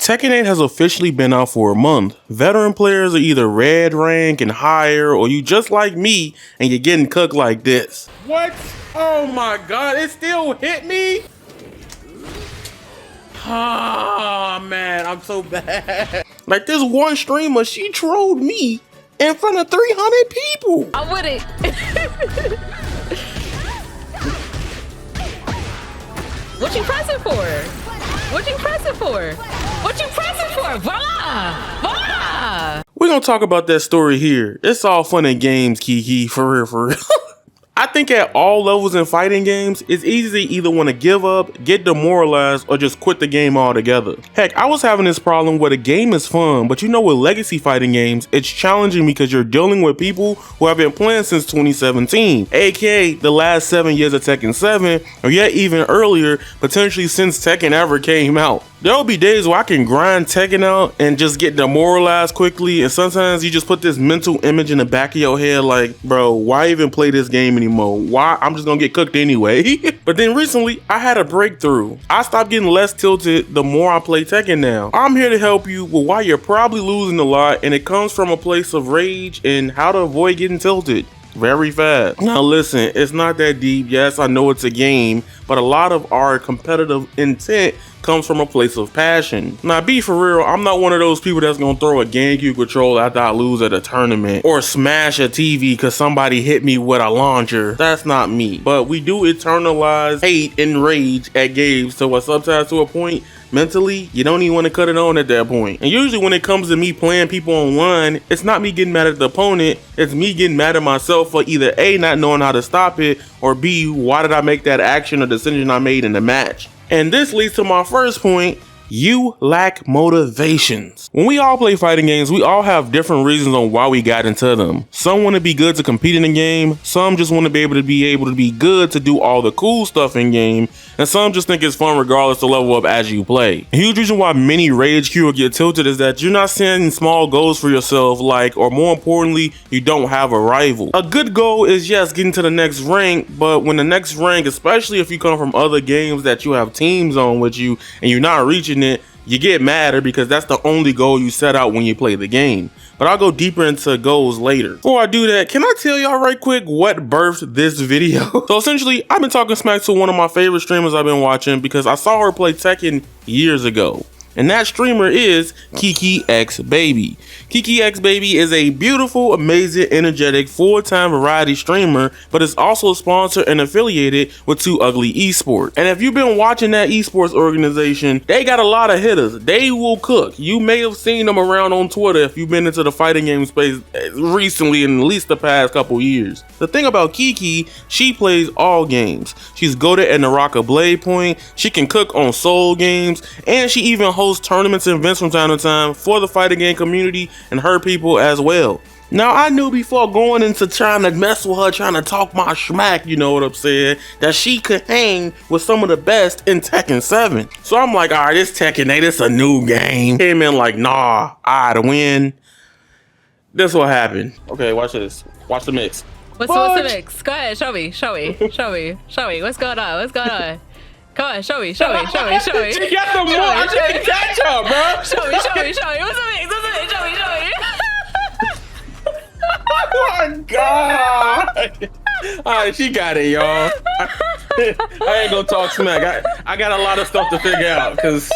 Tekken 8 has officially been out for a month. Veteran players are either red rank and higher, or you just like me and you're getting cooked like this. What? Oh my god, it still hit me? Ah, man, I'm so bad. Like this one streamer, she trolled me in front of 300 people. I'm with it. What you pressing for? What you pressing for? What you pressing for? Voila! Voila! We're gonna talk about that story here. It's all fun and games, Kiki, for real, for real. I think at all levels in fighting games, it's easy to either want to give up, get demoralized, or just quit the game altogether. Heck, I was having this problem where the game is fun, but you know with legacy fighting games, it's challenging because you're dealing with people who have been playing since 2017, aka the last 7 years of Tekken 7, or yet even earlier, potentially since Tekken ever came out. There'll be days where I can grind Tekken out and just get demoralized quickly, and sometimes you just put this mental image in the back of your head like, bro, why even play this game anymore? Why? I'm just gonna get cooked anyway. But then recently, I had a breakthrough. I stopped getting less tilted the more I play Tekken now. I'm here to help you with why you're probably losing a lot, and it comes from a place of rage and how to avoid getting tilted very fast. Now listen, it's not that deep. Yes, I know it's a game, but a lot of our competitive intent comes from a place of passion. Now be for real, I'm not one of those people that's gonna throw a GameCube controller after I lose at a tournament or smash a TV because somebody hit me with a launcher. That's not me. But we do internalize hate and rage at games to sometimes to a point mentally, you don't even want to cut it on at that point. And usually when it comes to me playing people online, it's not me getting mad at the opponent, it's me getting mad at myself for either A, not knowing how to stop it, or B, why did I make that action or decision I made in the match? And this leads to my first point. You lack motivations. When we all play fighting games, we all have different reasons on why we got into them. Some want to be good to compete in the game, some just want to be able to be good to do all the cool stuff in game, and some just think it's fun regardless to level up as you play. A huge reason why many rage quit or get tilted is that you're not setting small goals for yourself, like, or more importantly, you don't have a rival. A good goal is yes, getting to the next rank, but when the next rank, especially if you come from other games that you have teams on with you and you're not reaching it, you get madder because that's the only goal you set out when you play the game. But I'll go deeper into goals later. Before I do that, can I tell y'all right quick what birthed this video? So essentially, I've been talking smack to one of my favorite streamers I've been watching because I saw her play Tekken years ago. And that streamer is KikiXBaby. KikiXBaby is a beautiful, amazing, energetic, full-time variety streamer, but is also sponsored and affiliated with Too Ugly Esports. And if you've been watching that esports organization, they got a lot of hitters. They will cook. You may have seen them around on Twitter if you've been into the fighting game space recently in at least the past couple years. The thing about Kiki, she plays all games. She's goated at Naraka Blade Point, she can cook on Soul games, and she even hosts tournaments and events from time to time for the fighting game community and her people as well. Now I knew before going into trying to mess with her, trying to talk my smack, you know what I'm saying, that she could hang with some of the best in Tekken 7. So I'm like, alright, this Tekken 8, it's a new game. Came in like, nah, I win. This what happened. Okay, watch this. Watch the mix. What's the mix? Go ahead, show me. What's going on? What's going on? Come on, show me. She got the more. I can't catch up, bro. Show me. What's the mix? Show me. Oh my god. Alright, she got it, y'all. I ain't gonna talk smack. I got a lot of stuff to figure out because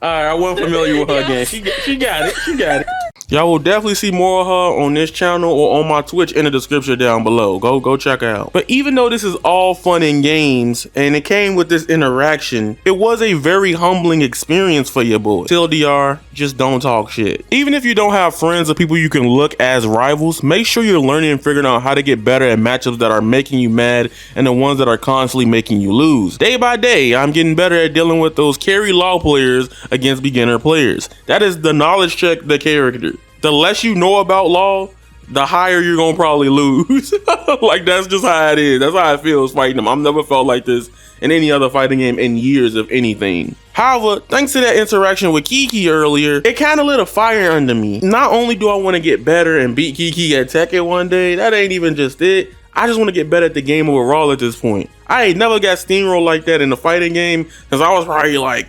I wasn't familiar with her game. She got it. Y'all will definitely see more of her on this channel or on my Twitch in the description down below. Go check her out. But even though this is all fun and games and it came with this interaction, it was a very humbling experience for your boy. TLDR, just don't talk shit. Even if you don't have friends or people you can look as rivals, make sure you're learning and figuring out how to get better at matchups that are making you mad and the ones that are constantly making you lose. Day by day, I'm getting better at dealing with those carry law players against beginner players. That is the knowledge check, the character. The less you know about law, the higher you're gonna probably lose. Like that's just how it is. That's how it feels fighting them. I've never felt like this in any other fighting game in years, if anything. However, thanks to that interaction with Kiki earlier, it kind of lit a fire under me. Not only do I want to get better and beat Kiki at Tekken one day, that ain't even just it. I just want to get better at the game overall at this point. I ain't never got steamrolled like that in a fighting game because I was probably like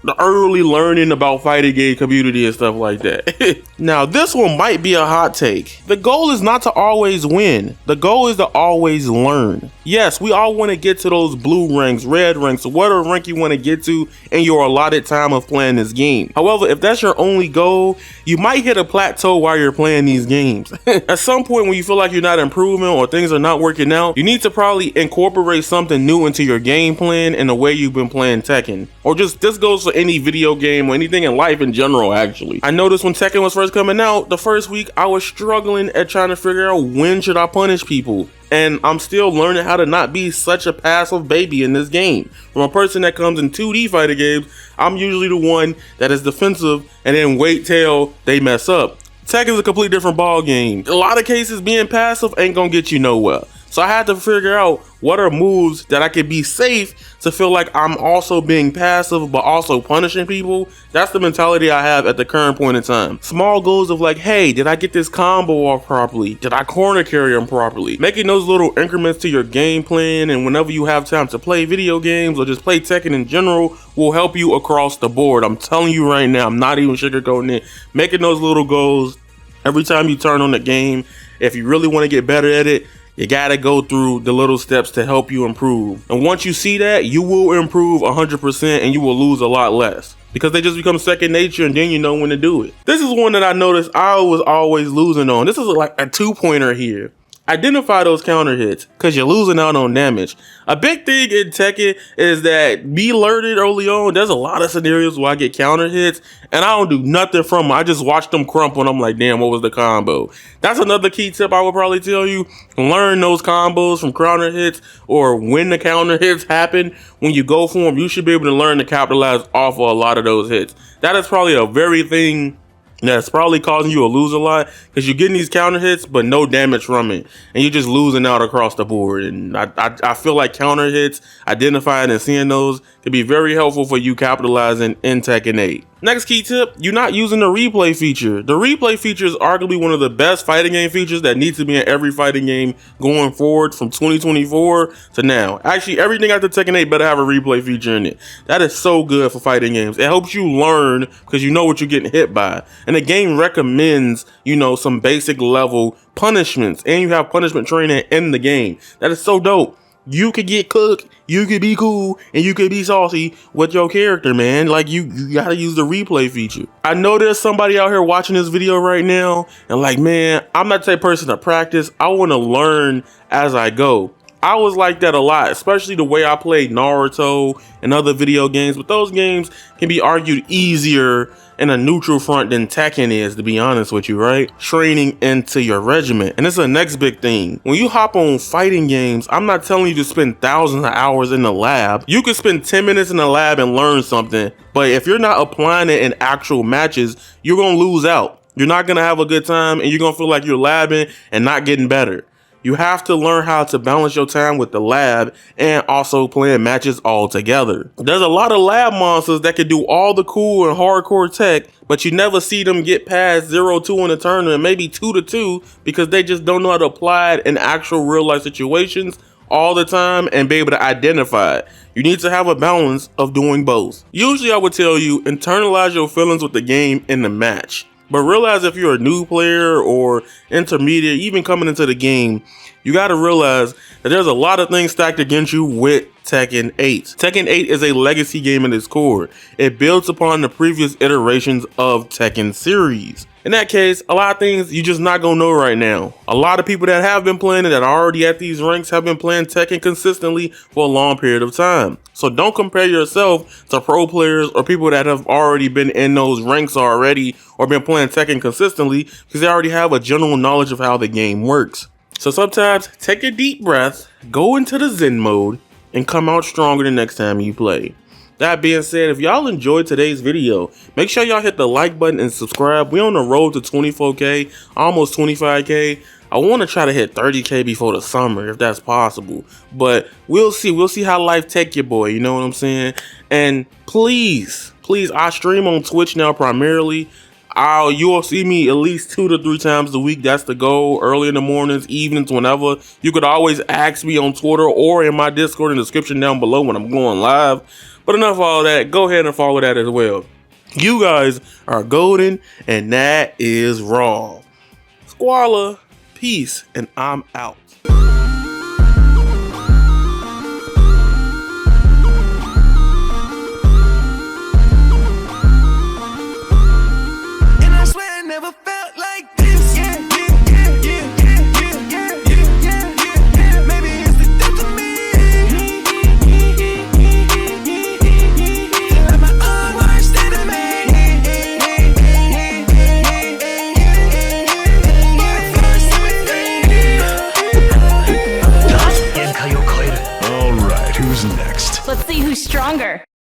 the early learning about fighting game community and stuff like that. Now, this one might be a hot take. The goal is not to always win. The goal is to always learn. Yes, we all want to get to those blue ranks, red ranks, whatever rank you want to get to in your allotted time of playing this game. However, if that's your only goal, you might hit a plateau while you're playing these games. At some point when you feel like you're not improving or things are not working out, you need to probably incorporate something new into your game plan and the way you've been playing Tekken. Or just, this goes for any video game or anything in life in general, actually. I noticed when Tekken was first coming out, the first week I was struggling at trying to figure out when should I punish people. And I'm still learning how to not be such a passive baby in this game. From a person that comes in 2D fighting games, I'm usually the one that is defensive and then wait till they mess up. Tekken's a completely different ball game. In a lot of cases, being passive ain't gonna get you nowhere. So I had to figure out what are moves that I could be safe to feel like I'm also being passive but also punishing people. That's the mentality I have at the current point in time. Small goals of like, hey, did I get this combo off properly? Did I corner carry him properly? Making those little increments to your game plan and whenever you have time to play video games or just play Tekken in general will help you across the board. I'm telling you right now, I'm not even sugarcoating it. Making those little goals every time you turn on the game, if you really want to get better at it, you gotta go through the little steps to help you improve. And once you see that, you will improve 100% and you will lose a lot less. Because they just become second nature and then you know when to do it. This is one that I noticed I was always losing on. This is like a 2-pointer here. Identify those counter hits because you're losing out on damage. A big thing in Tekken is that be alerted early on. There's a lot of scenarios where I get counter hits and I don't do nothing from them. I just watch them crumple and I'm like, damn, what was the combo? That's another key tip I would probably tell you. Learn those combos from counter hits or when the counter hits happen. When you go for them, you should be able to learn to capitalize off of a lot of those hits. That is probably a very thing that's probably causing you to lose a lot because you're getting these counter hits but no damage from it and you're just losing out across the board. And I feel like counter hits, identifying and seeing those can be very helpful for you capitalizing in Tekken 8. Next key tip, you're not using the replay feature. The replay feature is arguably one of the best fighting game features that needs to be in every fighting game going forward from 2024 to now. Actually, everything after Tekken 8 better have a replay feature in it. That is so good for fighting games. It helps you learn because you know what you're getting hit by. And the game recommends, you know, some basic level punishments and you have punishment training in the game. That is so dope. You could get cooked, you could be cool, and you could be saucy with your character, man. Like, you gotta use the replay feature. I know there's somebody out here watching this video right now, and like, man, I'm not the type of person to practice. I wanna learn as I go. I was like that a lot, especially the way I played Naruto and other video games, but those games can be argued easier in a neutral front than Tekken is, to be honest with you, right? Training into your regiment. And this is the next big thing. When you hop on fighting games, I'm not telling you to spend thousands of hours in the lab. You can spend 10 minutes in the lab and learn something, but if you're not applying it in actual matches, you're gonna lose out. You're not gonna have a good time and you're gonna feel like you're labbing and not getting better. You have to learn how to balance your time with the lab and also playing matches all together. There's a lot of lab monsters that can do all the cool and hardcore tech, but you never see them get past 0-2 in a tournament, maybe 2-2, because they just don't know how to apply it in actual real life situations all the time and be able to identify it. You need to have a balance of doing both. Usually I would tell you, internalize your feelings with the game in the match. But realize if you're a new player or intermediate, even coming into the game, you got to realize that there's a lot of things stacked against you with Tekken 8. Tekken 8 is a legacy game in its core. It builds upon the previous iterations of Tekken series. In that case, a lot of things you're just not gonna know right now. A lot of people that have been playing it, that are already at these ranks, have been playing Tekken consistently for a long period of time. So don't compare yourself to pro players or people that have already been in those ranks already or been playing Tekken consistently, because they already have a general knowledge of how the game works. So sometimes take a deep breath, go into the Zen mode, and come out stronger the next time you play. That being said, if y'all enjoyed today's video, make sure y'all hit the like button and subscribe. We're on the road to 24K, almost 25K. I want to try to hit 30K before the summer, if that's possible. But we'll see. We'll see how life take you, boy. You know what I'm saying? And please, I stream on Twitch now primarily. You'll see me at least 2 to 3 times a week. That's the goal. Early in the mornings, evenings, whenever. You could always ask me on Twitter or in my Discord in the description down below when I'm going live. But enough of all that, go ahead and follow that as well. You guys are golden, and that is raw. Squalla, peace, and I'm out.